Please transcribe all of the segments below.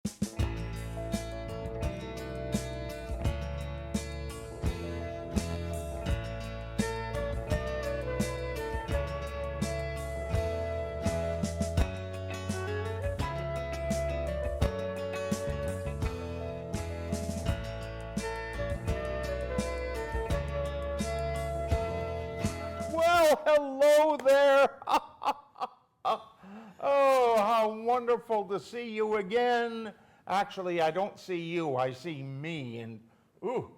Well, hello there. Oh, how wonderful to see you again. Actually, I don't see you, I see me. And, ooh,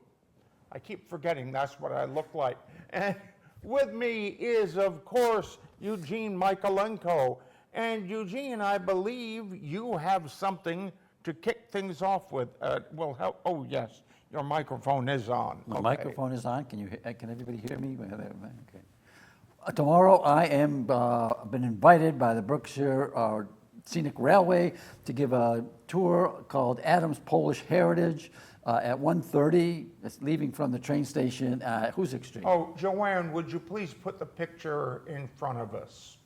I keep forgetting that's what I look like. And with me is, of course, Eugene Michaelenko. And Eugene, I believe you have something to kick things off with. Oh, yes, your microphone is on. My Okay. microphone is on. Can everybody hear me? Okay. Tomorrow I am been invited by the Berkshire Scenic Railway to give a tour called Adams Polish Heritage at 1:30. It's leaving from the train station at Hoosick Street. Oh, Joanne, would you please put the picture in front of us?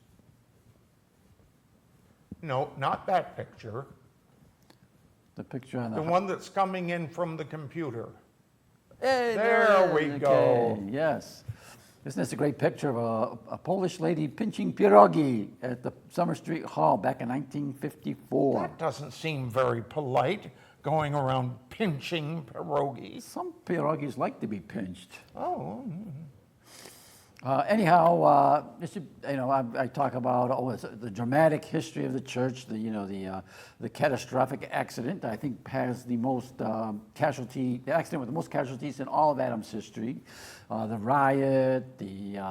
No, not that picture. The picture on The one that's coming in from the computer. Hey, There we go. Okay, yes. Isn't this a great picture of a Polish lady pinching pierogi at the Summer Street Hall back in 1954? That doesn't seem very polite, going around pinching pierogies. Some pierogies like to be pinched. Oh. Anyhow, I talk about the dramatic history of the church. The catastrophic accident I think has the most the accident with the most casualties in all of Adams history. The riot, the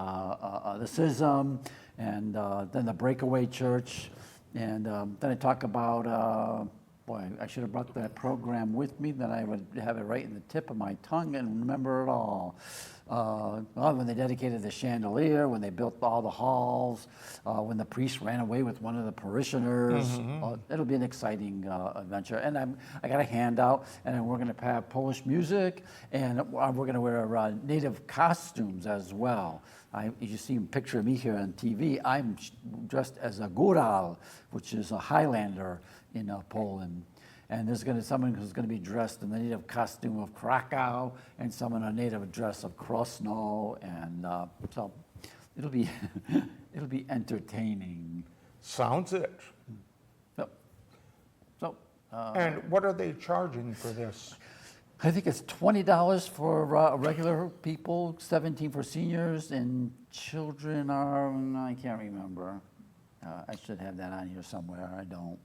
schism, and then the breakaway church, and then I talk about. Boy, I should have brought that program with me, then I would have it right in the tip of my tongue and remember it all. When they dedicated the chandelier, when they built all the halls, when the priest ran away with one of the parishioners. Mm-hmm. It'll be an exciting adventure. And I got a handout, and we're going to have Polish music, and we're going to wear native costumes as well. You see a picture of me here on TV. I'm dressed as a góral, which is a Highlander in Poland. And there's someone who's going to be dressed in the native costume of Krakow, and someone in a native dress of Krosno, and so it'll be it'll be entertaining. Sounds it. And what are they charging for this? I think it's $20 for regular people, $17 for seniors, and children are, I can't remember. I should have that on here somewhere. I don't.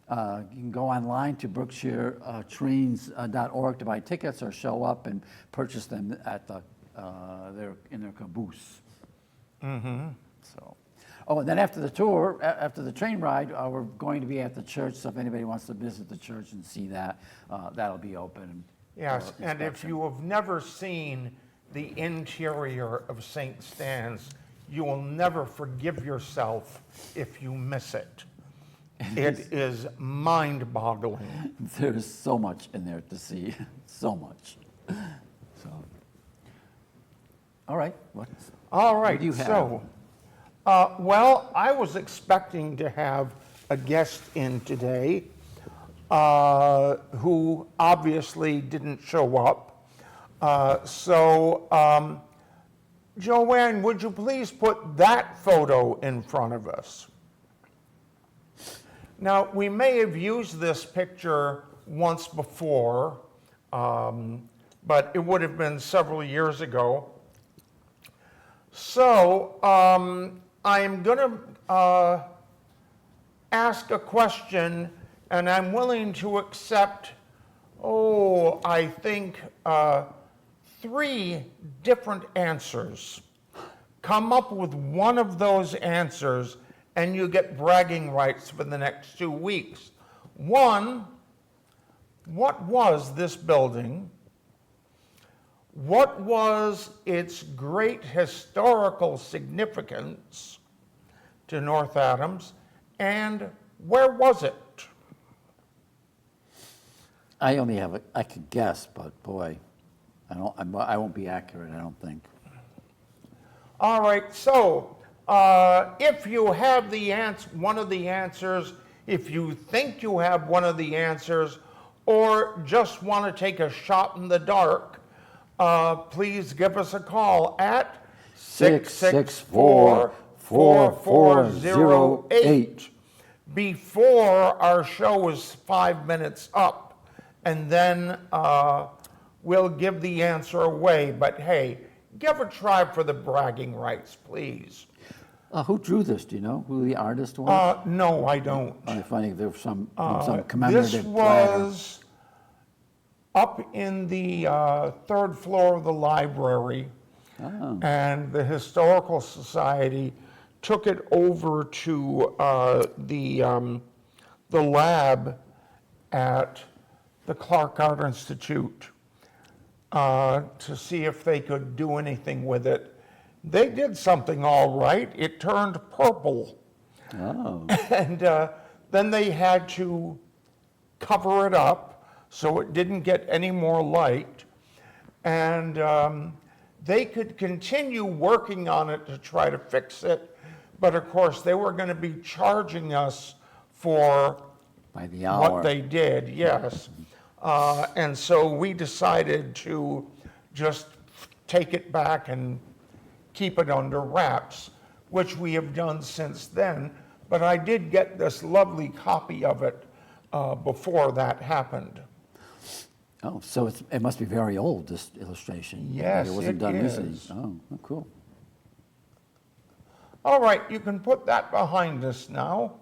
You can go online to berkshiretrains.org to buy tickets or show up and purchase them at in their caboose. Mm-hmm. So, and then after the tour, after the train ride, we're going to be at the church. So if anybody wants to visit the church and see that, that'll be open. Yes, and if you have never seen the interior of St. Stan's, you will never forgive yourself if you miss it. It is mind-boggling. There's so much in there to see, so much. So, all right. All right. What do you have? So, well, I was expecting to have a guest in today who obviously didn't show up. Joanne, would you please put that photo in front of us? Now, we may have used this picture once before, but it would have been several years ago. So, I'm going to ask a question, and I'm willing to accept, I think 3 different answers. Come up with one of those answers, and you get bragging rights for the next 2 weeks. 1, what was this building? What was its great historical significance to North Adams, and where was it? I could guess, but boy, I won't be accurate, I don't think. All right, so if you have one of the answers, if you think you have one of the answers or just want to take a shot in the dark, please give us a call at 664-4408 before our show is 5 minutes up, and then we'll give the answer away. But hey, give a try for the bragging rights, please. Who drew this? Do you know who the artist was? No, I don't. I find there was some This commemorative platter. was up in the third floor of the library, and the Historical Society took it over to the lab at the Clark Art Institute to see if they could do anything with it. They did something all right. It turned purple. Oh. And then they had to cover it up so it didn't get any more light. And they could continue working on it to try to fix it. But of course, they were going to be charging us for By the hour. what they did, yes. And so we decided to just take it back and keep it under wraps, which we have done since then. But I did get this lovely copy of it before that happened. Oh, so it must be very old, this illustration. Yes, It wasn't it done recently. is. Oh, cool. All right, you can put that behind us now.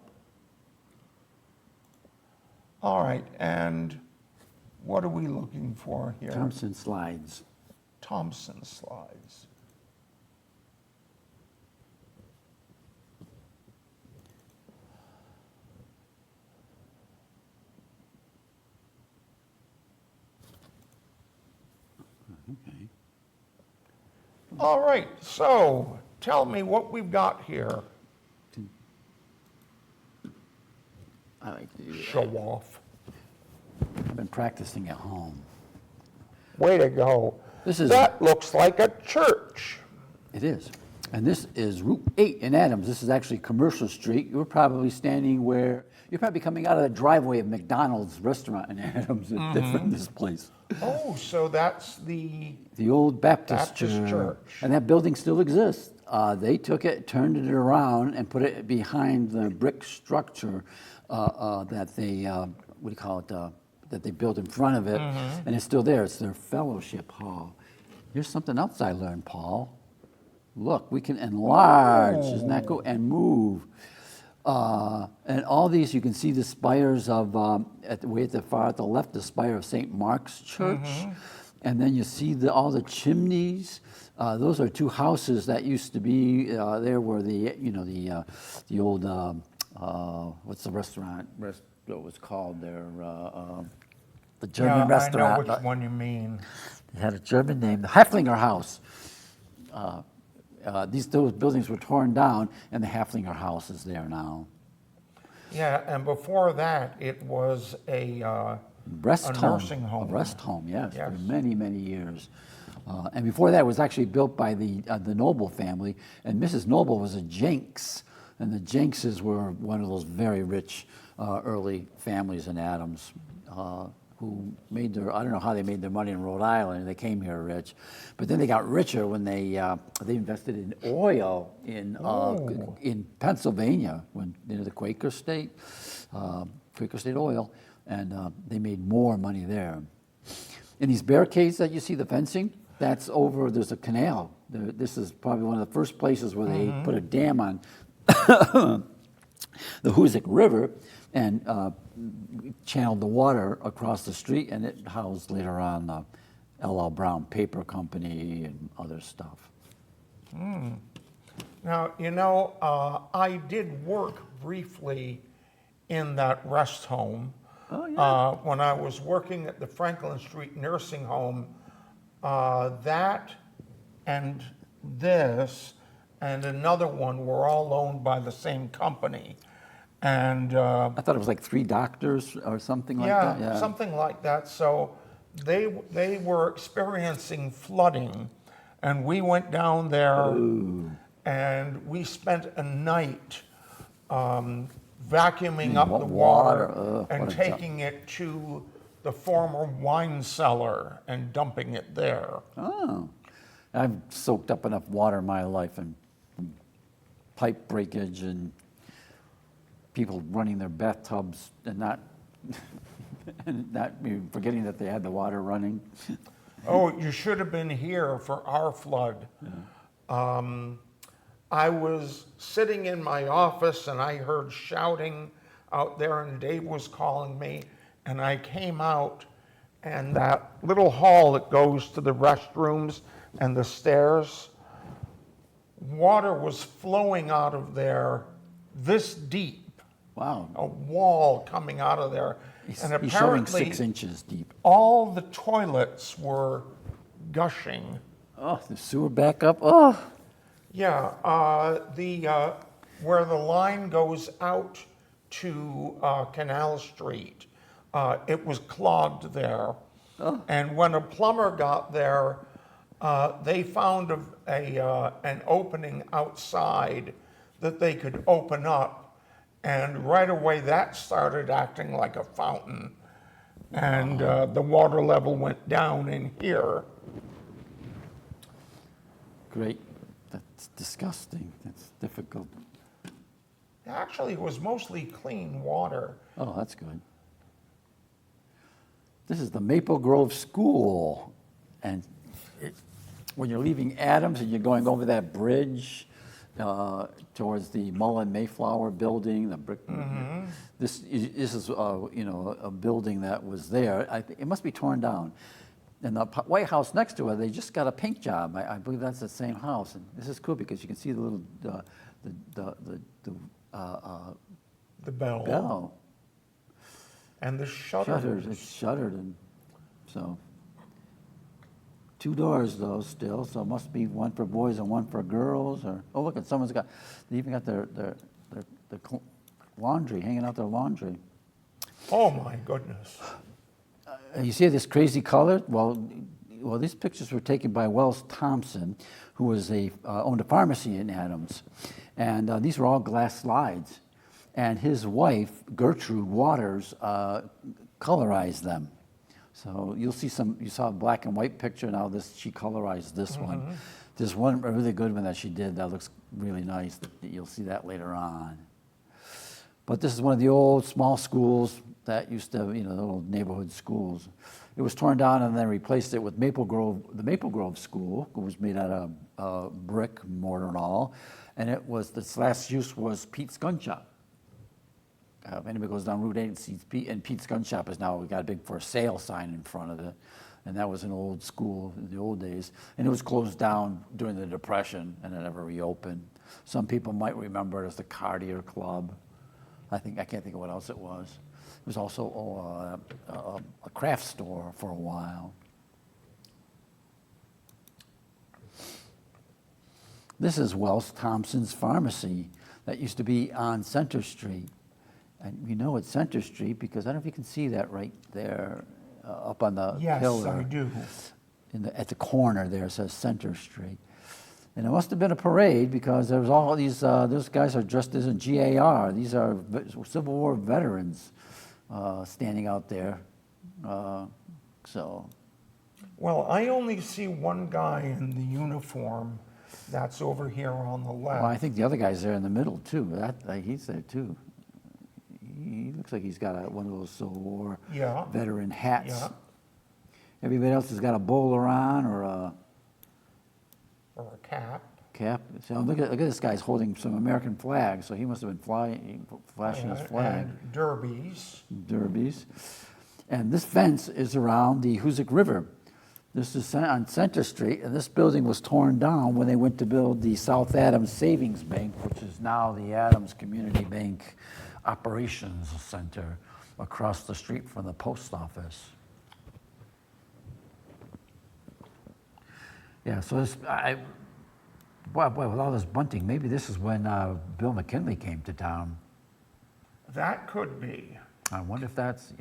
All right, and what are we looking for here? Thompson slides. Thompson slides. Okay. All right, so tell me what we've got here. I like to do that. Show off. I've been practicing at home. Way to go. This is- That looks like a church. It is. And this is Route 8 in Adams. This is actually Commercial Street. You're probably standing where, you're probably coming out of the driveway of McDonald's restaurant in Adams from this place. Oh, so that's the, The old Baptist Church. And that building still exists. They took it, turned it around, and put it behind the brick structure that they, what do you call it, that they built in front of it. And it's still there. It's their fellowship hall. Here's something else I learned, Paul. Look, we can enlarge, isn't that cool? And move. And all these, you can see the spires of, way at the far at the left, the spire of St. Mark's Church. And then you see all the chimneys. Those are two houses that used to be there where the old, what's the restaurant? What was called there? The German restaurant. I know which one you mean. It had a German name, the Haflinger House. Those buildings were torn down, and the Haflinger House is there now. Yeah, and before that, it was a nursing home. A rest home, yes, Yes. for many, many years. And before that, it was actually built by the Noble family, and Mrs. Noble was a Jenks, and the Jenkses were one of those very rich early families in Adams. Who made I don't know how they made their money in Rhode Island. They came here rich, but then they got richer when they invested in oil in Pennsylvania, when the Quaker State oil, and they made more money there. In these barricades that you see, the fencing, that's over. There's a canal. This is probably one of the first places where they put a dam on the Hoosick River, and channeled the water across the street, and it housed later on the L.L. Brown Paper Company and other stuff. Now, I did work briefly in that rest home. Oh, yeah. When I was working at the Franklin Street Nursing Home. That and this and another one were all owned by the same company. And I thought it was like 3 doctors or something like that. yeah, something like that. So they were experiencing flooding, and we went down there and we spent a night vacuuming up wa- the water, water ugh, and what a job. taking it to the former wine cellar and dumping it there. Oh, I've soaked up enough water in my life and pipe breakage and people running their bathtubs and not, and not forgetting that they had the water running. Oh, you should have been here for our flood. I was sitting in my office and I heard shouting out there, and Dave was calling me, and I came out, and that little hall that goes to the restrooms and the stairs, water was flowing out of there this deep, Wow. a wall coming out of there. And He's showing apparently 6 inches deep. all the toilets were gushing. Oh, the sewer backup. Oh, Yeah, where the line goes out to Canal Street, it was clogged there. And when a plumber got there, they found an opening outside that they could open up. And right away, that started acting like a fountain. And the water level went down in here. great. That's disgusting. That's difficult. Actually, it was mostly clean water. Oh, that's good. This is the Maple Grove School. And when you're leaving Adams and you're going over that bridge towards the Mullen Mayflower building, the brick. This is a building that was there. It must be torn down. And the White House next to it, they just got a paint job. I believe that's the same house. And this is cool because you can see the little The bell. bell. And the shutters. Shuttered. It's shuttered, and so 2 doors though still. So it must be one for boys and one for girls. Or oh, look, someone's got. They even got their laundry hanging out their laundry. Oh my goodness. You see this crazy color? Well, these pictures were taken by Wells Thompson, who was owned a pharmacy in Adams, and these were all glass slides. And his wife, Gertrude Waters, colorized them. So you'll see you saw a black and white picture, now she colorized this one. There's one really good one that she did that looks really nice. You'll see that later on. But this is one of the old small schools that used to, the little neighborhood schools. It was torn down and then replaced it with Maple Grove. The Maple Grove School was made out of brick, mortar and all. And its last use was Pete's Gun Shop. If anybody goes down Route 8 and sees Pete's Gun Shop is now, we got a big for sale sign in front of it. And that was an old school in the old days. And it was closed down during the Depression and it never reopened. Some people might remember it as the Cartier Club. I can't think of what else it was. It was also a craft store for a while. This is Wells Thompson's pharmacy that used to be on Center Street. And we know it's Center Street because I don't know if you can see that right there up on the pillar. Yes, I do. At the corner there, it says Center Street. And it must have been a parade because there was all these, those guys are dressed as a GAR. These are Civil War veterans standing out there. Well, I only see one guy in the uniform that's over here on the left. Well, I think the other guy's there in the middle too. He's there too. He looks like he's got one of those Civil War veteran hats. Yeah. Everybody else has got a bowler on or a cap. So look at this guy's holding some American flags. So he must have been flashing his flag. And derbies. Derbies. And this fence is around the Hoosick River. This is on Center Street, and this building was torn down when they went to build the South Adams Savings Bank, which is now the Adams Community Bank Operations Center across the street from the post office. Yeah, so boy, with all this bunting, maybe this is when Bill McKinley came to town. That could be. I wonder if that's,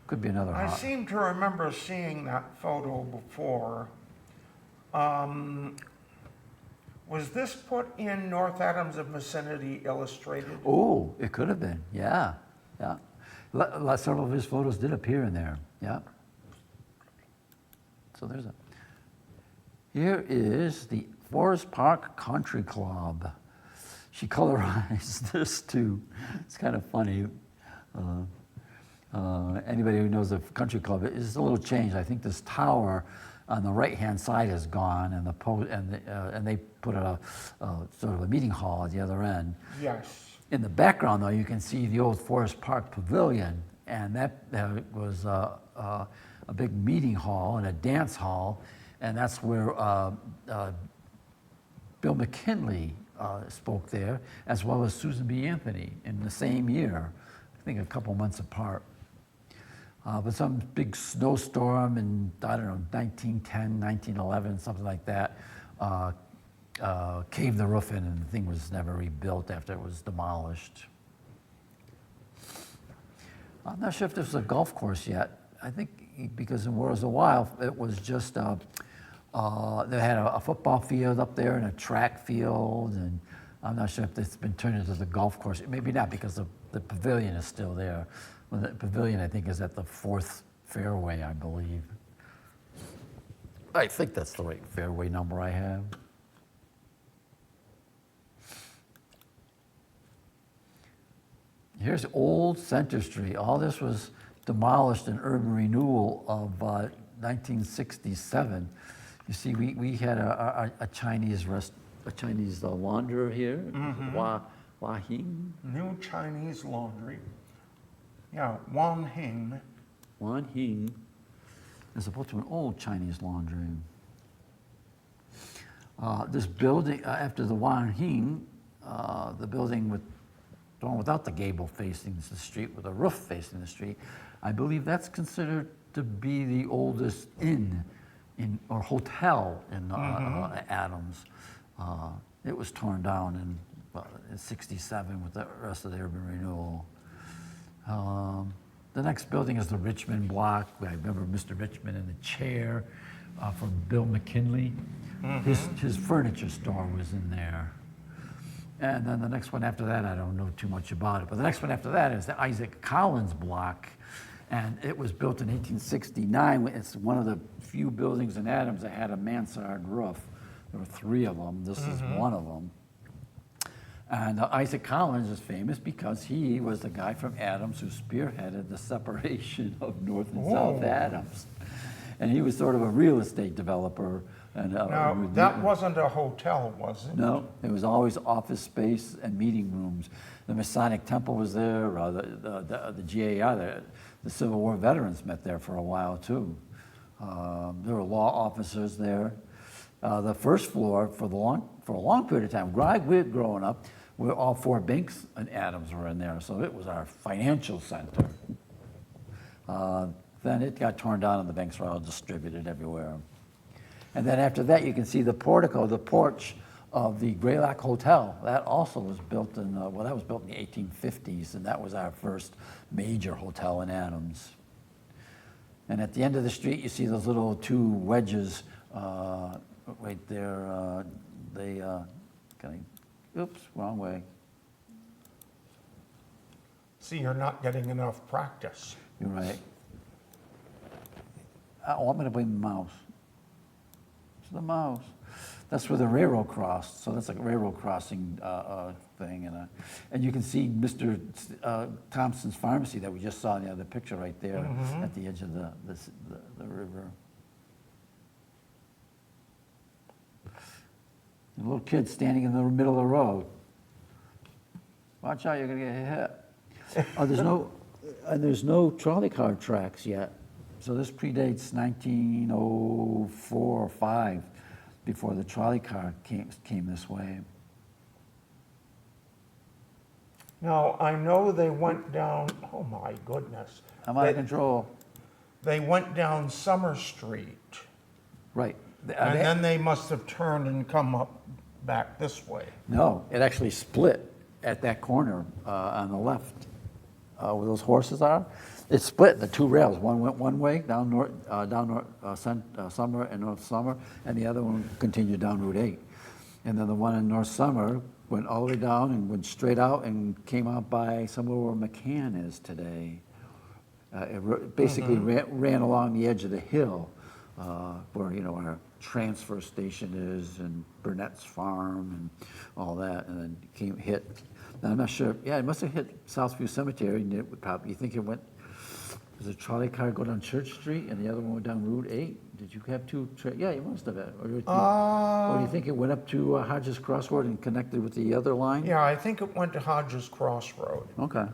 could be another I hot. seem to remember seeing that photo before. Was this put in North Adams of Vicinity Illustrated? Oh, it could have been, yeah, yeah. Several of his photos did appear in there, yeah. So there's a, here is the Forest Park Country Club. She colorized this too. It's kind of funny. Anybody who knows the country club, it's a little change. I think this tower on the right-hand side is gone, and and they put a sort of a meeting hall at the other end. Yes. In the background, though, you can see the old Forest Park Pavilion, and that was a big meeting hall and a dance hall, and that's where Bill McKinley spoke there, as well as Susan B. Anthony in the same year, I think a couple months apart. But some big snowstorm in, I don't know, 1910, 1911, something like that, caved the roof in, and the thing was never rebuilt after it was demolished. I'm not sure if this was a golf course yet. I think because it was a while, it was just, they had a football field up there and a track field, and I'm not sure if it's been turned into the golf course. Maybe not, because the pavilion is still there. Well, the pavilion, I think, is at the 4th fairway, I believe. I think that's the right fairway number I have. Here's Old Center Street. All this was demolished in urban renewal of 1967. You see, we had a Chinese launderer here, Hua Hing. New Chinese laundry. Yeah, Wan Hing. Wan Hing, as opposed to an old Chinese laundry. This building, after the Wan Hing, the building the one without the gable facing the street, with a roof facing the street, I believe that's considered to be the oldest inn or hotel in Adams. It was torn down in '67 with the rest of the urban renewal. The next building is the Richmond block. I remember Mr. Richmond in the chair from Bill McKinley. His furniture store was in there. And then the next one after that, I don't know too much about it, but the next one after that is the Isaac Collins block. And it was built in 1869. It's one of the few buildings in Adams that had a mansard roof. There were 3 of them. This is one of them. And Isaac Collins is famous because he was the guy from Adams who spearheaded the separation of North and South Adams. And he was sort of a real estate developer. And, now, that wasn't a hotel, was it? No, it was always office space and meeting rooms. The Masonic Temple was there, the GAR, the Civil War veterans met there for a while too. There were law officers there. The first floor, for a long period of time, growing up, all 4 banks in Adams were in there, so it was our financial center. Then it got torn down and the banks were all distributed everywhere. And then after that, you can see the portico, the porch of the Greylock Hotel. That also was built in, that was built in the 1850s, and that was our first major hotel in Adams. And at the end of the street, you see those little 2 wedges right there. Oops, wrong way. See, you're not getting enough practice. You're right. Oh, I'm going to blame the mouse. It's the mouse. That's where the railroad crossed. So that's like a railroad crossing thing. And you can see Mr. Thompson's Pharmacy that we just saw in the other picture right there at the edge of the river. A little kid standing in the middle of the road. Watch out, you're going to get hit. There's no trolley car tracks yet. So this predates 1904 or 5, before the trolley car came this way. Now, I know they went down, oh my goodness. I'm out of control. They went down Summer Street. Right. And then they must have turned and come up back this way. No, it actually split at that corner on the left, where those horses are. It split the 2 rails. One went one way down Summer and North Summer, and the other one continued down Route 8. And then the one in North Summer went all the way down and went straight out and came out by somewhere where McCann is today. Basically ran along the edge of the hill where, you know, our transfer station is and Burnett's Farm and all that, and then hit. Now, I'm not sure, yeah, it must have hit Southview Cemetery, and it would probably, you think it went, does a trolley car go down Church Street and the other one went down Route 8? Did you have two, yeah, you must have had. Or do you think it went up to Hodges Crossroad and connected with the other line? Yeah, I think it went to Hodges Crossroad. Okay.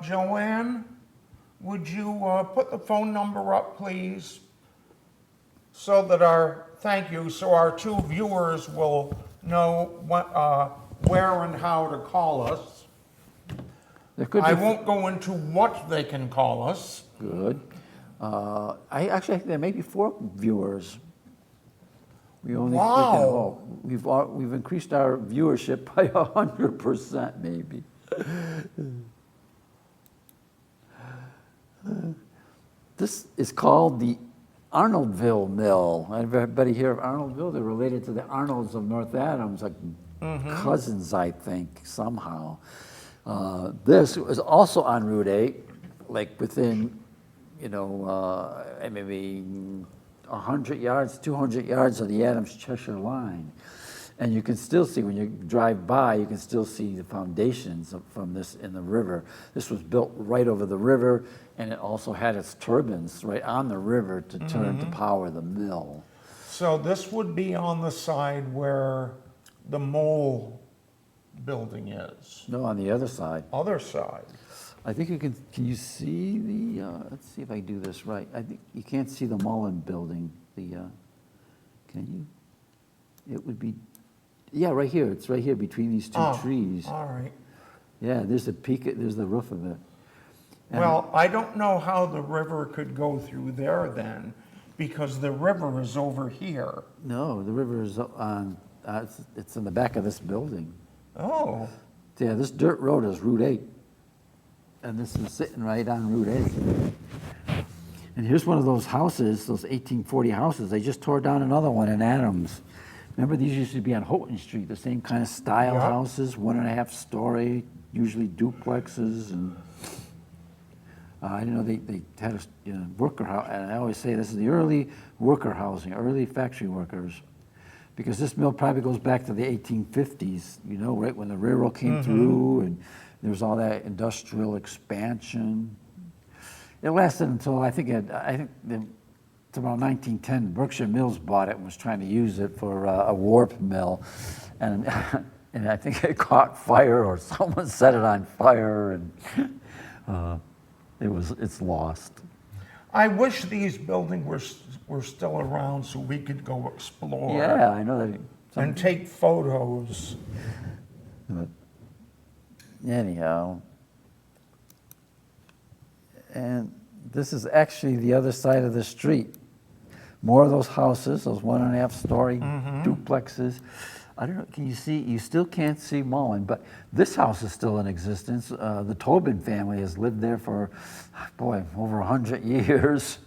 Joanne, would you put the phone number up, please? So that thank you, so our two viewers will know where and how to call us. I won't go into what they can call us. Good. I actually think there may be 4 viewers. Wow. We've increased our viewership by 100%, maybe. This is called the Arnoldville Mill. Everybody hear of Arnoldville? They're related to the Arnolds of North Adams, like cousins, I think, somehow. This was also on Route 8, like within, you know, maybe 100 yards, 200 yards of the Adams-Cheshire line. And you can still see, when you drive by, you can still see the foundations from this in the river. This was built right over the river, and it also had its turbines right on the river to turn to power the mill. So this would be on the side where the mole building is. No, on the other side. Other side. I think you can you see the, let's see if I do this right. I think you can't see the Mullen building, can you? It would be, yeah, right here, it's right here between these two trees. All right. Yeah, there's the peak, there's the roof of it. And Well, I don't know how the river could go through there then, because the river is over here. no, the river is on, it's in the back of this building. Oh, Yeah, this dirt road is Route 8. And this is sitting right on Route 8. And here's one of those houses, those 1840 houses. They just tore down another one in Adams. Remember, these used to be on Houghton Street, the same kind of style Yeah. houses, 1.5 story, usually duplexes. And I didn't know they had a worker house. And I always say this is the early worker housing, early factory workers. Because this mill probably goes back to the 1850s, you know, right when the railroad came through and there was all that industrial expansion. It lasted until it's about 1910. Berkshire Mills bought it and was trying to use it for a warp mill, and and I think it caught fire or someone set it on fire, and it's lost. I wish these buildings were still around so we could go explore. Yeah, I know that. And take photos. But anyhow, and this is actually the other side of the street. More of those houses, those 1.5 story duplexes. I don't know, can you see, you still can't see Mullen, but this house is still in existence. The Tobin family has lived there for, boy, over 100 years.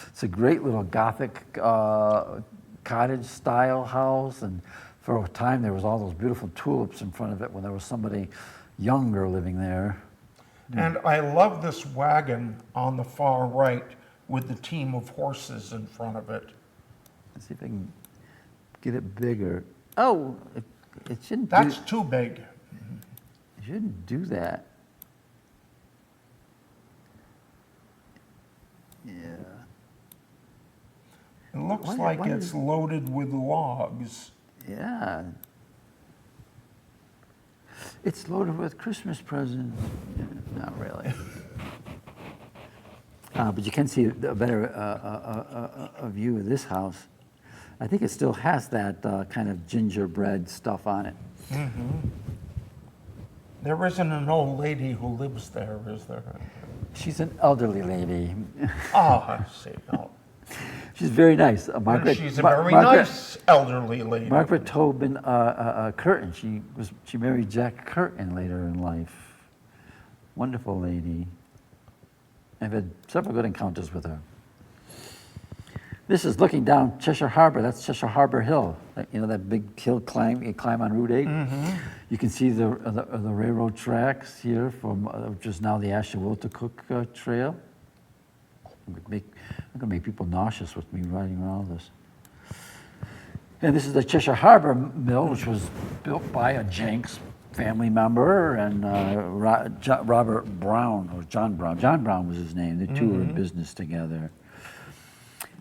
It's a great little Gothic cottage style house, and for a time there was all those beautiful tulips in front of it when there was somebody younger living there. And I love this wagon on the far right with the team of horses in front of it. Let's see if I can get it bigger. Oh, it shouldn't That's too big. it shouldn't do that. Yeah. It looks Why- like why it's is- loaded with logs. Yeah. It's loaded with Christmas presents. Not really. But you can see a better a view of this house. I think it still has that kind of gingerbread stuff on it. There isn't an old lady who lives there, is there? She's an elderly lady. Oh, I see. Oh. She's very nice. And she's a very nice elderly lady. Margaret Tobin Curtin. She married Jack Curtin later in life. Wonderful lady. I've had several good encounters with her. This is looking down Cheshire Harbor. That's Cheshire Harbor Hill. You know that big hill you climb on Route 8. You can see the railroad tracks here from which is now the Ashawiltacook Trail. I'm gonna make people nauseous with me riding around this. And this is the Cheshire Harbor Mill, which was built by a Jenks family member and Robert Brown, or John Brown. John Brown was his name. The two were in business together.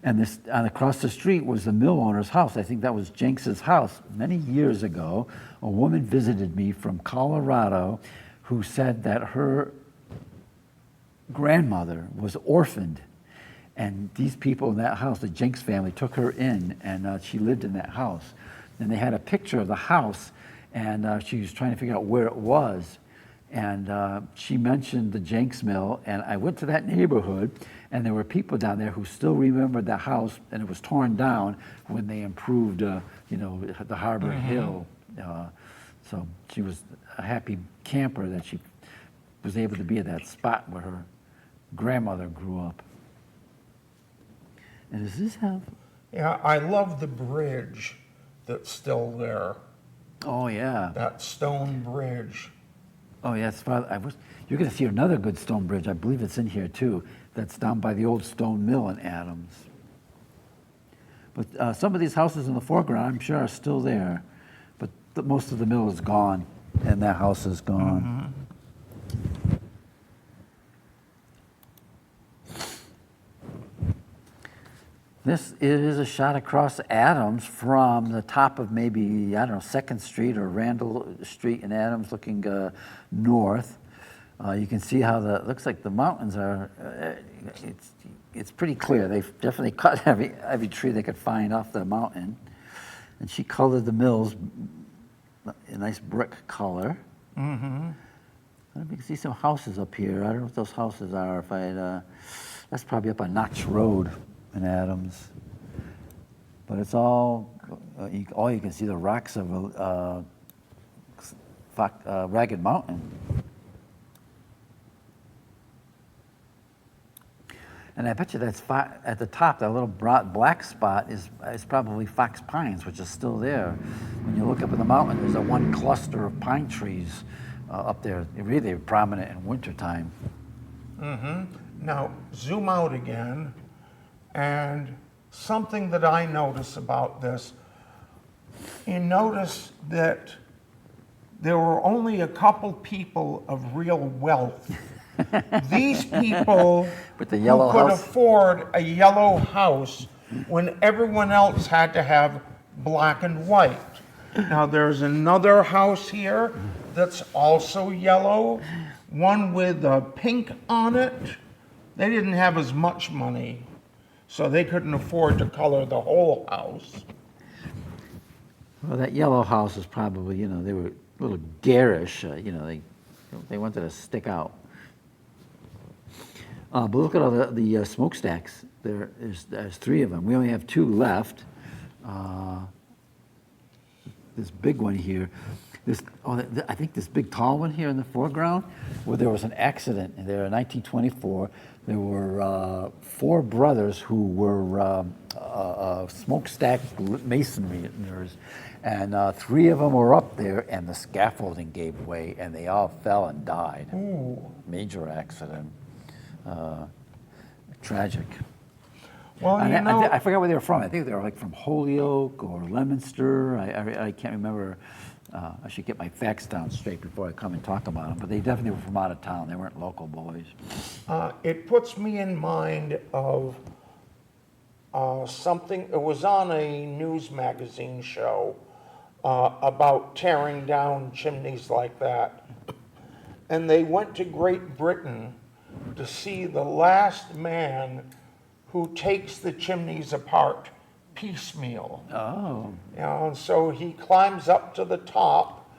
And across the street was the mill owner's house. I think that was Jenks's house. Many years ago, a woman visited me from Colorado who said that her grandmother was orphaned. And these people in that house, the Jenks family, took her in, and she lived in that house. And they had a picture of the house, and she was trying to figure out where it was. And she mentioned the Jenks Mill, and I went to that neighborhood, and there were people down there who still remembered the house, and it was torn down when they improved, the Harbor Hill. So she was a happy camper that she was able to be at that spot where her grandmother grew up. And does this have? Yeah, I love the bridge that's still there. Oh yeah. That stone bridge. Oh yeah, you're going to see another good stone bridge. I believe it's in here too. That's down by the old stone mill in Adams. But some of these houses in the foreground, I'm sure, are still there. But most of the mill is gone, and that house is gone. This is a shot across Adams from the top of maybe, 2nd Street or Randall Street in Adams looking north. You can see how looks like the mountains are, it's pretty clear. They've definitely cut every tree they could find off the mountain. And she colored the mills a nice brick color. I don't know if you can see some houses up here. I don't know what those houses are. That's probably up on Notch Road in Adams. But it's all you can see the rocks of Ragged Mountain. And I bet you that's at the top, that little black spot is probably Fox Pines, which is still there. When you look up in the mountain, there's one cluster of pine trees up there. They're really prominent in wintertime. Now, zoom out again, and something that I notice about this, you notice that there were only a couple people of real wealth. These people With the yellow who could house. afford a yellow house when everyone else had to have black and white. Now there's another house here that's also yellow, one with pink on it. They didn't have as much money, so they couldn't afford to color the whole house. Well, that yellow house is probably, they were a little garish, they wanted to stick out. But look at all the smokestacks. There's 3 of them. We only have 2 left. This big one here. I think this big tall one here in the foreground, where there was an accident there in 1924. There were 4 brothers who were smokestack masonryers, and 3 of them were up there, and the scaffolding gave way, and they all fell and died. Ooh. Major accident. Tragic. Well, And I forgot where they were from. I think they were like from Holyoke or Leominster. I can't remember. I should get my facts down straight before I come and talk about them. But they definitely were from out of town. They weren't local boys. It puts me in mind of something, it was on a news magazine show about tearing down chimneys like that. And they went to Great Britain to see the last man who takes the chimneys apart piecemeal. Oh. And so he climbs up to the top,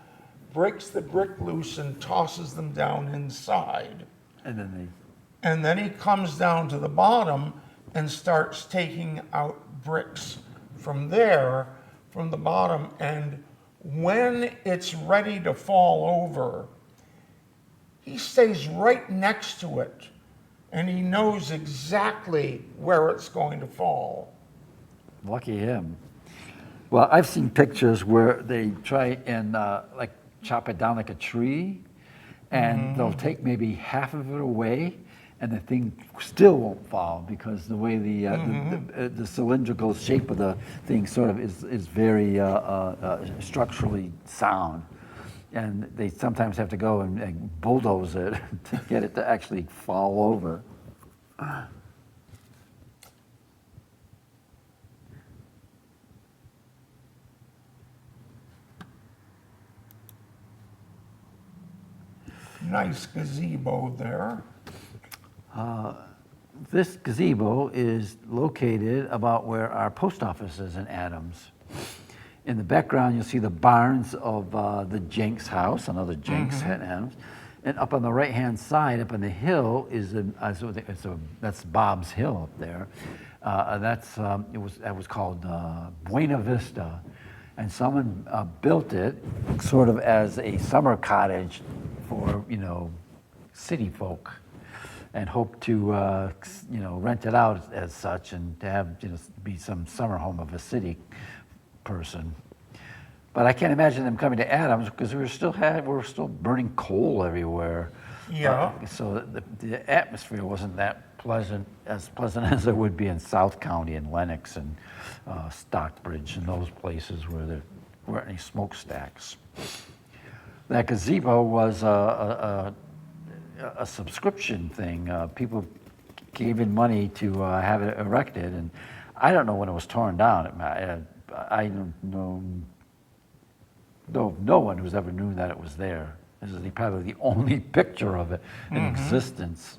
breaks the brick loose and tosses them down inside. And then he comes down to the bottom and starts taking out bricks from there, from the bottom. And when it's ready to fall over, he stays right next to it, and he knows exactly where it's going to fall. Lucky him. Well, I've seen pictures where they try and like chop it down like a tree, and they'll take maybe half of it away, and the thing still won't fall because the way the cylindrical shape of the thing sort of is very structurally sound. And they sometimes have to go and bulldoze it to get it to actually fall over. Nice gazebo there. This gazebo is located about where our post office is in Adams. In the background, you'll see the barns of the Jenks house, another Jenks in Adams. And up on the right-hand side, up on the hill, that's Bob's Hill up there. That was called Buena Vista. And someone built it sort of as a summer cottage for, city folk, and hoped to, rent it out as such and to have, be some summer home of a city person. But I can't imagine them coming to Adams because we're still burning coal everywhere. Yeah. So the atmosphere wasn't that pleasant as it would be in South County and Lenox and Stockbridge and those places where there weren't any smokestacks. That gazebo was a subscription thing. People gave in money to have it erected, and I don't know when it was torn down. I don't know. No one who's ever knew that it was there. This is probably the only picture of it in existence.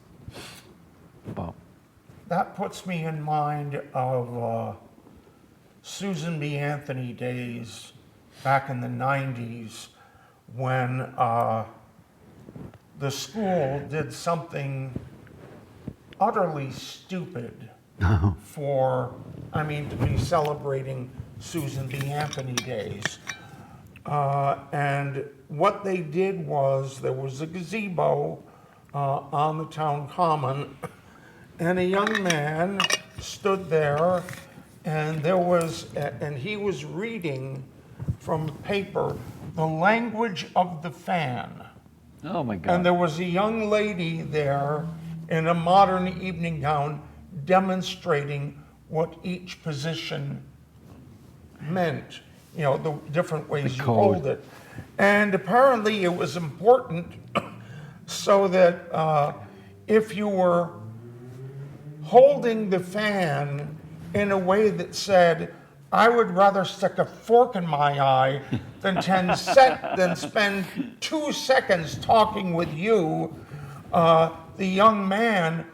Well, That puts me in mind of Susan B. Anthony days back in the 90s when the school did something utterly stupid to be celebrating Susan B. Anthony days. And what they did was there was a gazebo on the town common, and a young man stood there, and he was reading from paper the language of the fan. oh my God. And there was a young lady there in a modern evening gown demonstrating what each position meant, the different ways you hold it. And apparently it was important so that if you were holding the fan in a way that said, I would rather stick a fork in my eye than spend 2 seconds talking with you, the young man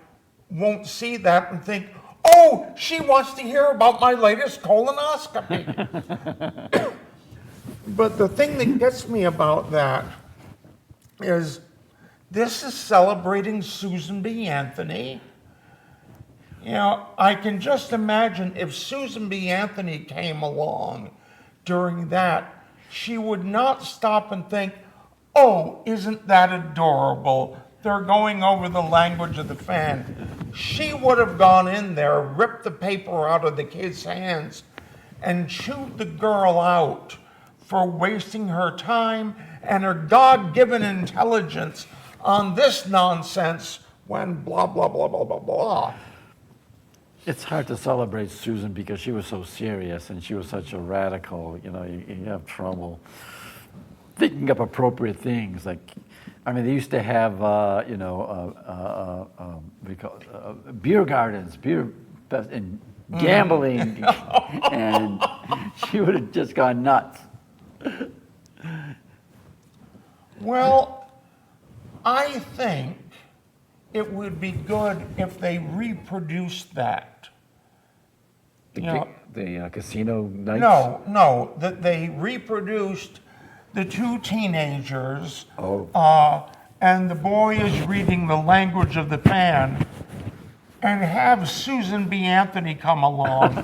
won't see that and think, oh, she wants to hear about my latest colonoscopy. But the thing that gets me about that is this is celebrating Susan B. Anthony. I can just imagine if Susan B. Anthony came along during that, she would not stop and think, oh, isn't that adorable? They're going over the language of the fan. She would have gone in there, ripped the paper out of the kid's hands, and chewed the girl out for wasting her time and her God-given intelligence on this nonsense when blah, blah, blah, blah, blah, blah. It's hard to celebrate Susan because she was so serious and she was such a radical. You have trouble thinking up appropriate things. They used to have, beer gardens, and gambling, and she would have just gone nuts. Well, I think it would be good if they reproduced that. The casino nights? No, that they reproduced the two teenagers, and the boy is reading the language of the fan, and have Susan B. Anthony come along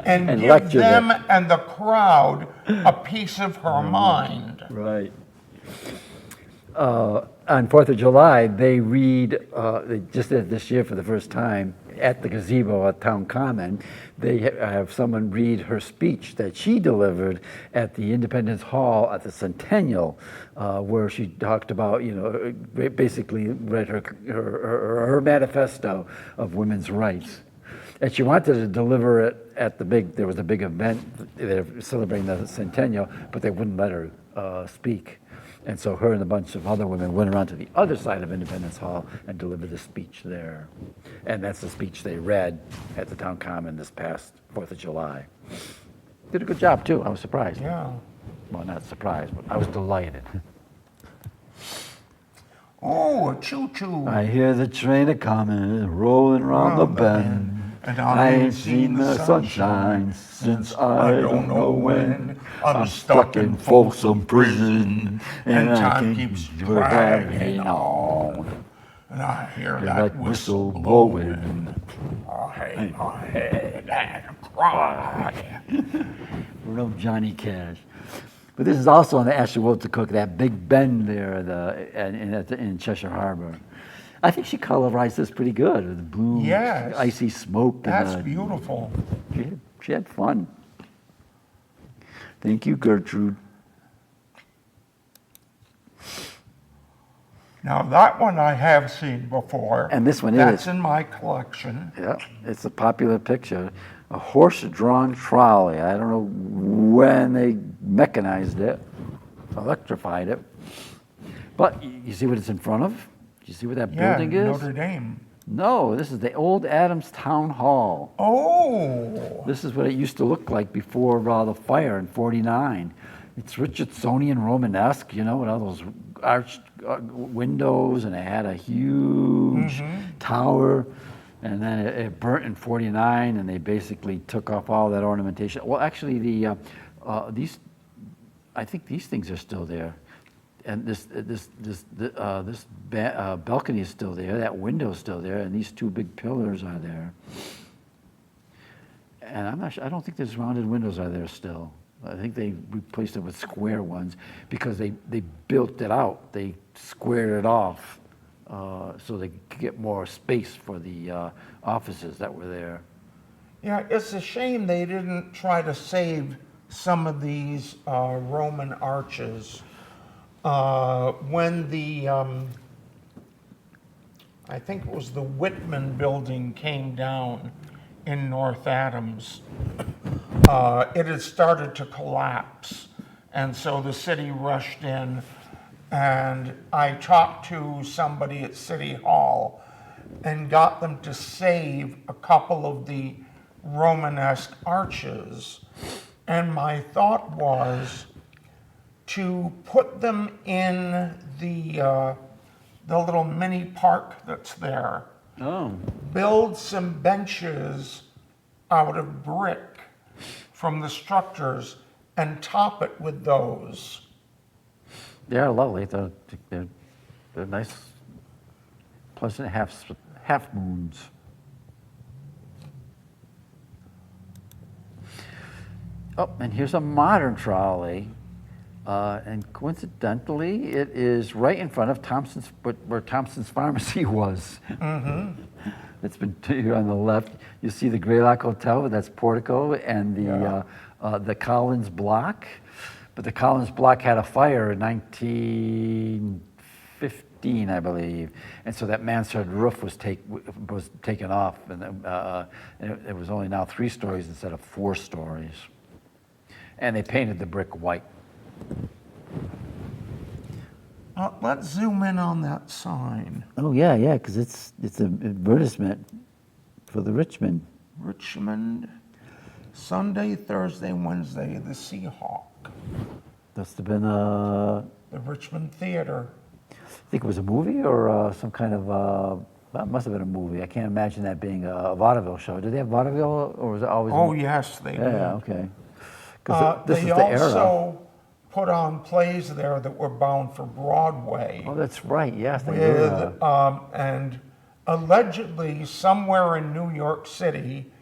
and give them and the crowd a piece of her mind. Right. On 4th of July, they read, they just did it this year for the first time, at the gazebo at Town Common, they have someone read her speech that she delivered at the Independence Hall at the Centennial, where she talked about, basically read her manifesto of women's rights. And she wanted to deliver it at there was a big event, they're celebrating the Centennial, but they wouldn't let her speak. And so her and a bunch of other women went around to the other side of Independence Hall and delivered the speech there. And that's the speech they read at the Town Common this past 4th of July. Did a good job, too. I was surprised. Yeah. Well, not surprised, but I was delighted. Oh, a choo-choo. I hear the train a-comin', rolling round the bend. And I ain't seen the sunshine since I don't know when. I'm stuck in Folsom Prison, and time keeps dragging on. And I hear That that whistle whistle blowing. I hang my head and cry. Real Johnny Cash. But this is also on the Ashley Wilton Cook, that Big Bend there in Cheshire Harbor. I think she colorized this pretty good, with the blue, Yes. icy smoke. That's and beautiful. she had fun. Thank you, Gertrude. Now that one I have seen before. And this one That's is. in my collection. Yeah, it's a popular picture. A horse-drawn trolley. I don't know when they mechanized it, electrified it. But you see what it's in front of? You see what that Yeah, building is? Notre Dame. No, this is the old Adams Town Hall. Oh. This is what it used to look like before the fire in '49. It's Richardsonian Romanesque, with all those arched windows, and it had a huge tower. And then it burnt in '49, and they basically took off all that ornamentation. Well, actually, I think these things are still there. And this balcony is still there. That window is still there, and these two big pillars are there. And I'm not sure. I don't think there's rounded windows are there still. I think they replaced it with square ones because they built it out. They squared it off so they could get more space for the offices that were there. Yeah, it's a shame they didn't try to save some of these Roman arches. When I think it was the Whitman building came down in North Adams, it had started to collapse. And so the city rushed in, and I talked to somebody at City Hall and got them to save a couple of the Romanesque arches. And my thought was to put them in the little mini park that's there. Oh. Build some benches out of brick from the structures and top it with those. They're lovely. They're nice, pleasant half moons. Oh, and here's a modern trolley. And coincidentally, it is right in front of where Thompson's Pharmacy was. Mm-hmm. It's been here on the left. You see the Greylock Hotel, that's Portico, and the Collins Block. But the Collins Block had a fire in 1915, I believe, and so that mansard roof was taken off, and it was only now 3 stories instead of 4 stories. And they painted the brick white. Let's zoom in on that sign. Oh yeah, because it's an advertisement for the Richmond. Richmond, Sunday, Thursday, Wednesday, the Seahawk. Must have been The Richmond Theater. I think it was a movie or some kind of. That must have been a movie. I can't imagine that being a vaudeville show. Did they have vaudeville, or was it always? Oh yes, they did. Yeah, okay. Because this they is the era. also put on plays there that were bound for Broadway. Oh, that's right. Yes, they were. And allegedly, somewhere in New York City,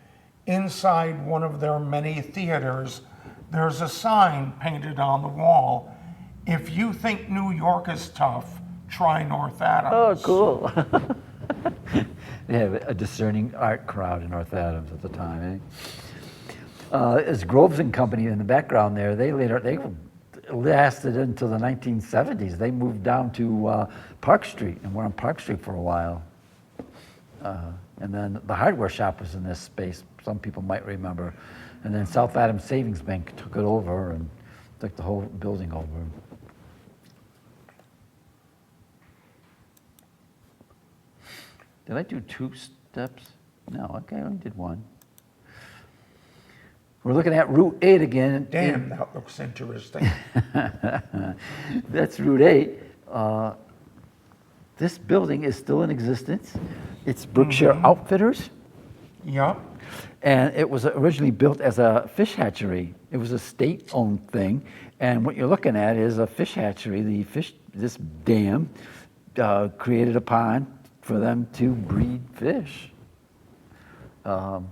inside one of their many theaters, there's a sign painted on the wall. If you think New York is tough, try North Adams. Oh, cool. They have a discerning art crowd in North Adams at the time, eh? As Groves and Company in the background there, they lasted until the 1970s. They moved down to Park Street and were on Park Street for a while. And then the hardware shop was in this space, some people might remember. And then South Adams Savings Bank took it over and took the whole building over. Did I do 2 steps? No, okay, I only did 1. We're looking at Route 8 again. Damn, that looks interesting. That's Route 8. This building is still in existence. It's Brookshire Outfitters, Yep. and it was originally built as a fish hatchery. It was a state-owned thing, and what you're looking at is a fish hatchery. This dam created a pond for them to breed fish. And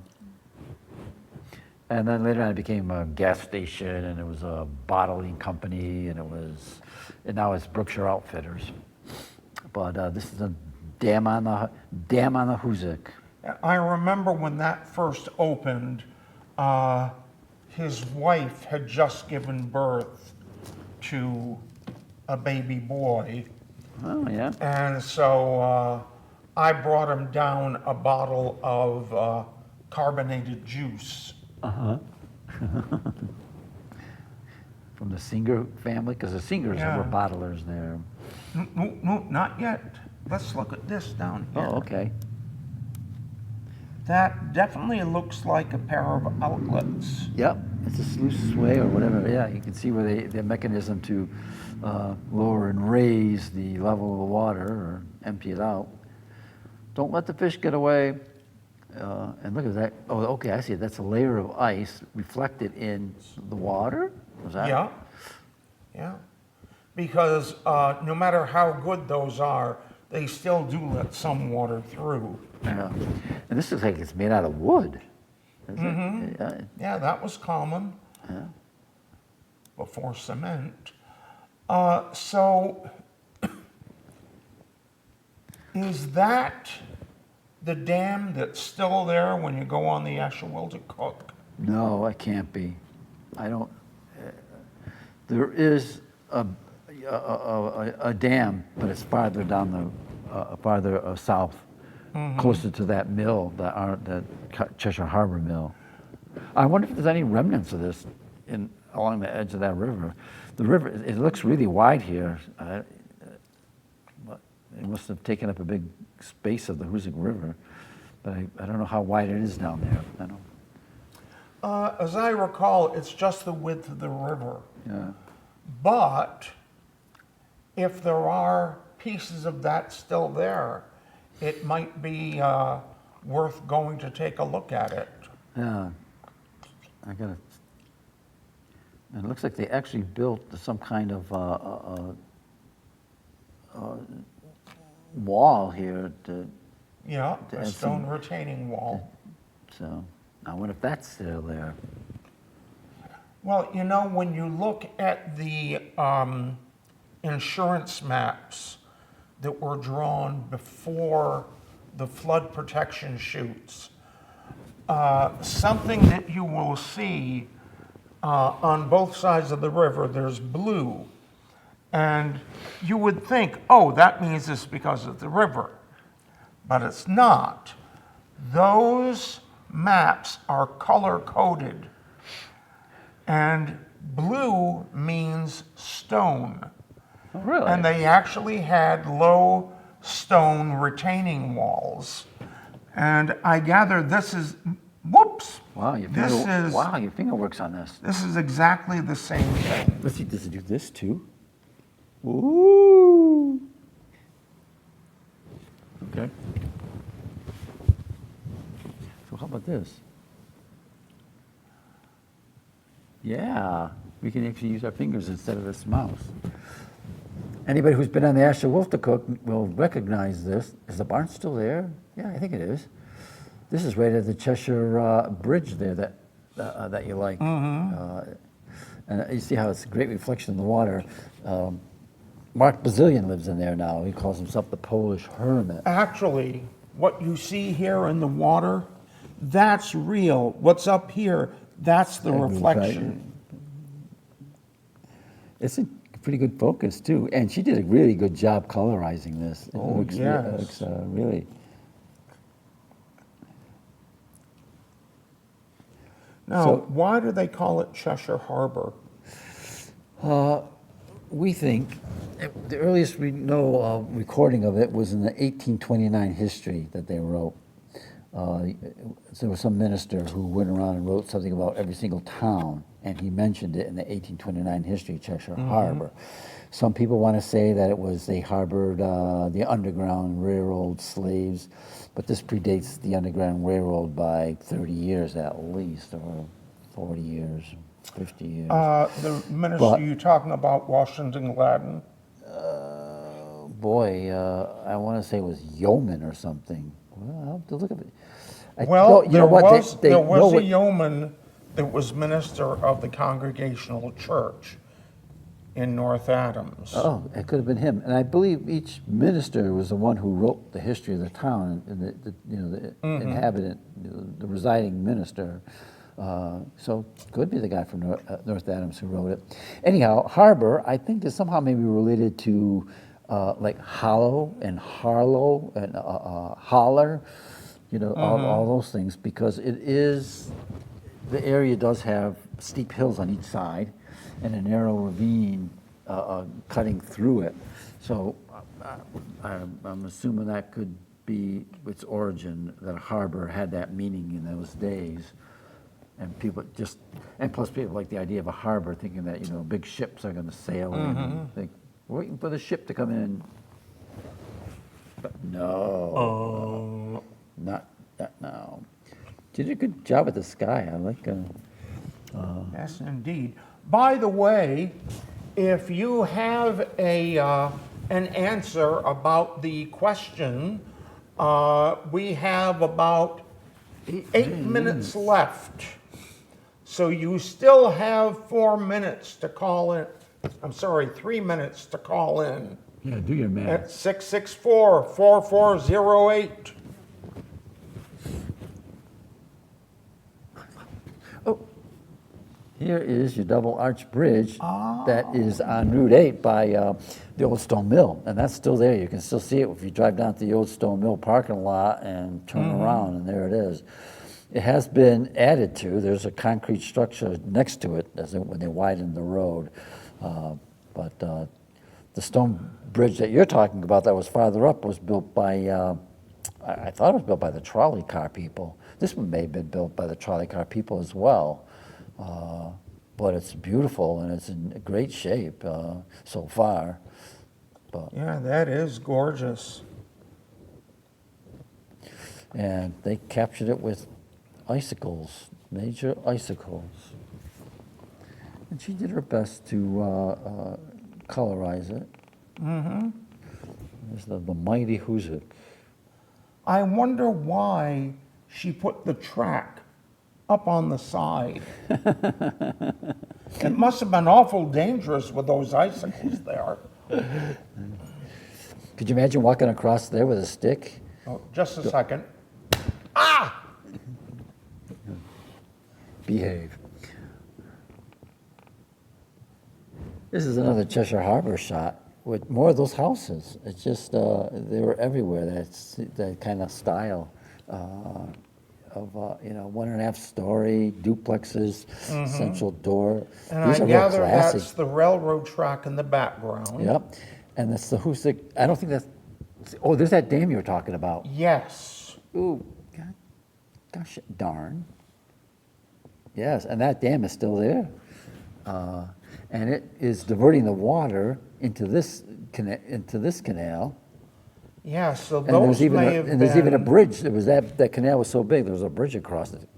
then later on it became a gas station, and it was a bottling company, and now it's Brookshire Outfitters. But this is a dam on the Hoosic. I remember when that first opened, his wife had just given birth to a baby boy. Oh, yeah. And so I brought him down a bottle of carbonated juice. Uh-huh. From the Singer family, because the Singers Yeah. were bottlers there. No, not yet. Let's look at this down here. Oh, okay. That definitely looks like a pair of outlets. Yep, it's a sluice sway or whatever. Yeah, you can see where the mechanism to lower and raise the level of the water or empty it out. Don't let the fish get away. And look at that. Oh, okay, I see it. That's a layer of ice reflected in the water? Was that? Yeah, yeah. Because no matter how good those are, they still do let some water through. Yeah. And this looks like it's made out of wood. Is it? Yeah. Yeah, that was common Yeah. before cement. So, is that the dam that's still there when you go on the Ashewildecook? No, it can't be. I don't. There is a dam, but it's farther down farther south, closer to that mill, the Cheshire Harbor Mill. I wonder if there's any remnants of this along the edge of that river. The river, it looks really wide here. But it must have taken up a big space of the Hoosic River, but I don't know how wide it is down there. I don't. As I recall, it's just the width of the river. Yeah. But if there are pieces of that still there, it might be worth going to take a look at it. Yeah, I gotta. It looks like they actually built some kind of wall here. Yeah, To a add stone some- retaining wall. So I wonder if that's still there. Well, you know, when you look at the insurance maps that were drawn before the flood protection chutes, something that you will see on both sides of the river, there's blue. And you would think, oh, that means it's because of the river. But it's not. Those maps are color-coded. And blue means stone. Oh, really? And they actually had low stone retaining walls. And I gather this is, whoops, Wow, your finger works on this. this is exactly the same thing. Let's see, does it do this too? Ooh. Okay. So how about this? Yeah, we can actually use our fingers instead of this mouse. Anybody who's been on the Ashewildecook will recognize this. Is the barn still there? Yeah, I think it is. This is right at the Cheshire Bridge there that you like. And you see how it's a great reflection of the water. Mark Bazillion lives in there now. He calls himself the Polish Hermit. Actually, what you see here in the water, that's real. What's up here, that's the reflection. It's a pretty good focus too, and she did a really good job colorizing this. It Oh, looks, yes. it looks really. Now, So- why do they call it Cheshire Harbor? We think the earliest we know recording of it was in the 1829 history that they wrote. So there was some minister who went around and wrote something about every single town, and he mentioned it in the 1829 history, Cheshire Harbor. Some people want to say that it was they harbored the Underground Railroad slaves, but this predates the Underground Railroad by 30 years at least, or 40 years, 50 years. The minister But- you're talking about, Washington Gladden? I want to say it was Yeoman or something. Well, I'll have to look at it. Well, you know what? there know was a what- yeoman that was minister of the Congregational Church in North Adams. Oh, it could have been him. And I believe each minister was the one who wrote the history of the town, and the inhabitant, the residing minister. So could be the guy from North Adams who wrote it. Anyhow, harbor, I think is somehow maybe related to like hollow and Harlow and holler, all those things, because the area does have steep hills on each side and a narrow ravine cutting through it. So I'm assuming that could be its origin, that a harbor had that meaning in those days. And plus people like the idea of a harbor, thinking that, big ships are gonna sail in, and think, waiting for the ship to come in. But no, not now. Did a good job with the sky. I like. Yes, indeed. By the way, if you have an answer about the question, we have about 8 minutes left. So you still have 4 minutes to call in. I'm sorry, 3 minutes to call in Yeah, do your math. at 664-4408. Here is your double arch bridge that is on Route 8 by the old stone mill, and that's still there. You can still see it if you drive down to the old stone mill parking lot and turn around, and there it is. It has been added to. There's a concrete structure next to it when they widened the road. But the stone bridge that you're talking about that was farther up was built by, I thought it was built by the trolley car people. This one may have been built by the trolley car people as well. But it's beautiful and it's in great shape so far. But, Yeah, that is gorgeous. and they captured it with icicles, major icicles. And she did her best to colorize it. There's the mighty Hoosick. I wonder why she put the track up on the side. It must have been awful dangerous with those icicles there. Could you imagine walking across there with a stick? Oh, just a second. Behave. This is another Cheshire Harbor shot with more of those houses. It's just, they were everywhere. That's that kind of style of 1.5 story duplexes, central door. And These I are real gather classic. that's the railroad track in the background. Yep. And that's the Hoosick. I don't think that's. Oh, there's that dam you were talking about. Yes. Ooh, gosh darn. Yes, and that dam is still there. And it is diverting the water into this canal. Yeah, so And those there's even may have there's even a been- bridge. There was that canal was so big, there was a bridge across it.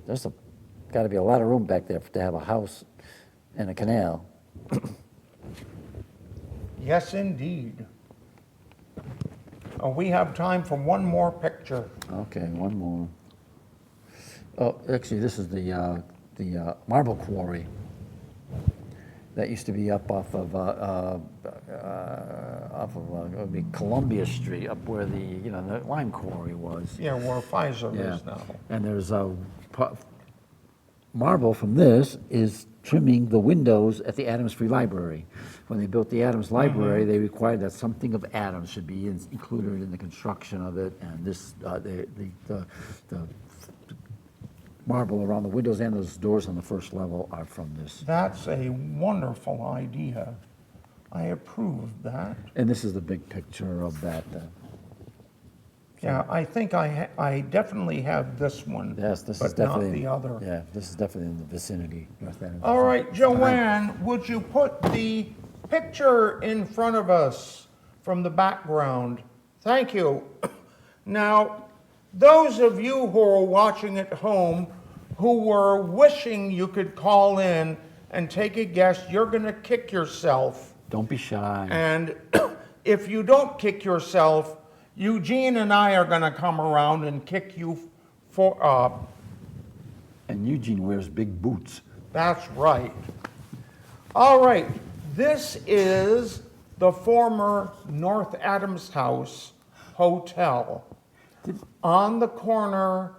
There's got to be a lot of room back there to have a house and a canal. Yes, indeed. We have time for one more picture. Okay, one more. Oh, actually, this is the marble quarry. that used to be up off of Columbia Street, up where the lime quarry was. Yeah, where Pfizer Yeah. is now. And there's a marble from this is trimming the windows at the Adams Free Library. When they built the Adams Library, they required that something of Adams should be included in the construction of it, and this the marble around the windows and those doors on the first level are from this. That's a wonderful idea. I approve of that. And this is the big picture of that. Yeah, I think I definitely have this one. Yes, this is but definitely not the other. Yeah, this is definitely in the vicinity. North Adams. All right, Joanne, would you put the picture in front of us from the background? Thank you. Now, those of you who are watching at home who were wishing you could call in and take a guess, you're going to kick yourself. Don't be shy. And if you don't kick yourself, Eugene and I are going to come around and kick you for. And Eugene wears big boots. That's right. All right. This is the former North Adams House Hotel on the corner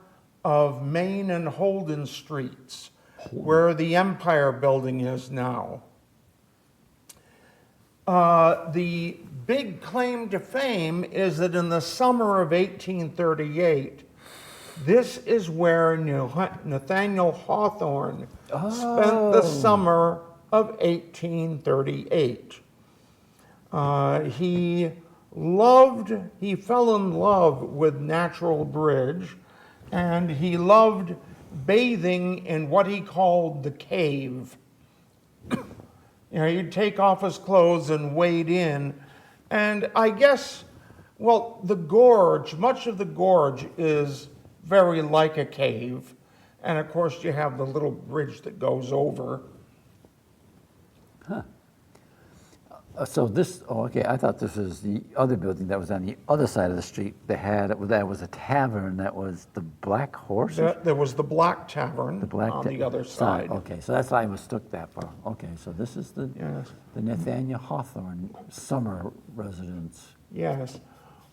of Main and Holden Streets, where the Empire Building is now. The big claim to fame is that in the summer of 1838, this is where Nathaniel Hawthorne spent the summer of 1838. He fell in love with Natural Bridge, and he loved bathing in what he called the cave. He'd take off his clothes and wade in, and I guess, well, the gorge, much of the gorge is very like a cave, and of course you have the little bridge that goes over. So this, okay, I thought this was the other building that was on the other side of the street. That was a tavern, that was the Black Horse? There was the Black Tavern on the other side. Okay, so that's why I mistook that for. Okay, so this is the Yes. the Nathaniel Hawthorne summer residence. Yes.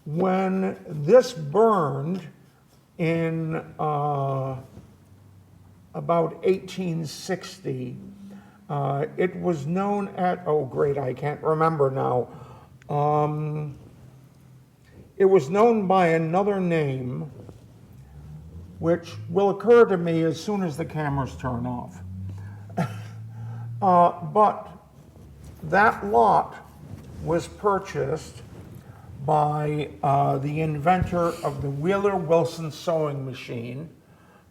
When this burned in about 1860, it was known oh great, I can't remember now. It was known by another name, which will occur to me as soon as the cameras turn off. But that lot was purchased by the inventor of the Wheeler-Wilson sewing machine,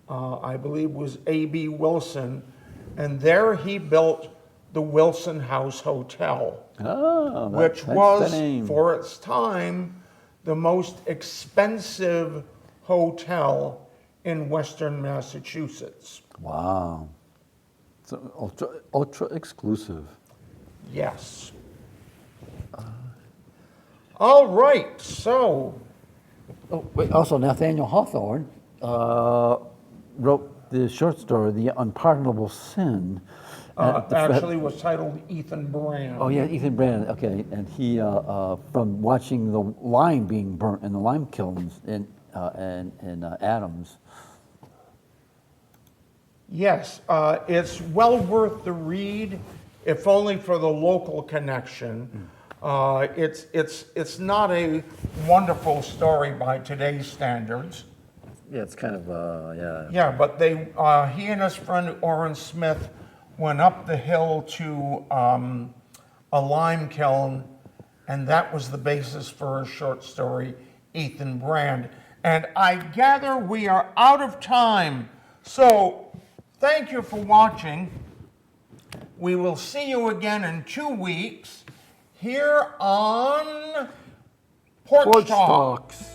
I believe was A.B. Wilson, and there he built the Wilson House Hotel, which was, for its time, the most expensive hotel in Western Massachusetts. Wow. So ultra exclusive. Yes. All right, so. Oh, wait, also, Nathaniel Hawthorne wrote the short story, The Unpardonable Sin. Actually was titled Ethan Brand. Oh, yeah, Ethan Brand, okay. And he, from watching the lime being burnt in the lime kilns in Adams. Yes, it's well worth the read, if only for the local connection. It's not a wonderful story by today's standards. Yeah, it's kind of, yeah. Yeah, but he and his friend Orrin Smith went up the hill to a lime kiln, and that was the basis for a short story, Ethan Brand. And I gather we are out of time. So thank you for watching. We will see you again in 2 weeks here on Porch Talk. Talks.